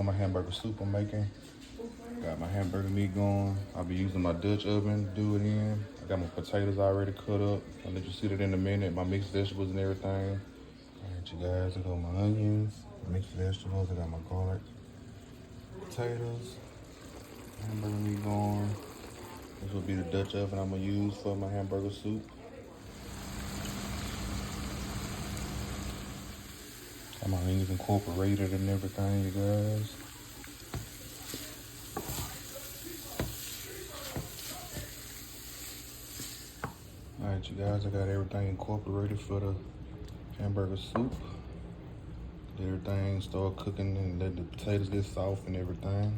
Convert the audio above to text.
my hamburger soup I'm making. Got my hamburger meat going. I'll be using my Dutch oven to do it in. I got my potatoes already cut up. I'll let you see that in a minute. My mixed vegetables and everything. All right, you guys, I got my onions, mixed vegetables. I got my garlic, potatoes, hamburger meat going. This will be the Dutch oven I'm gonna use for my hamburger soup. Got my onions incorporated and everything, you guys. All right, you guys, I got everything incorporated for the hamburger soup. Let everything start cooking and let the potatoes get soft and everything.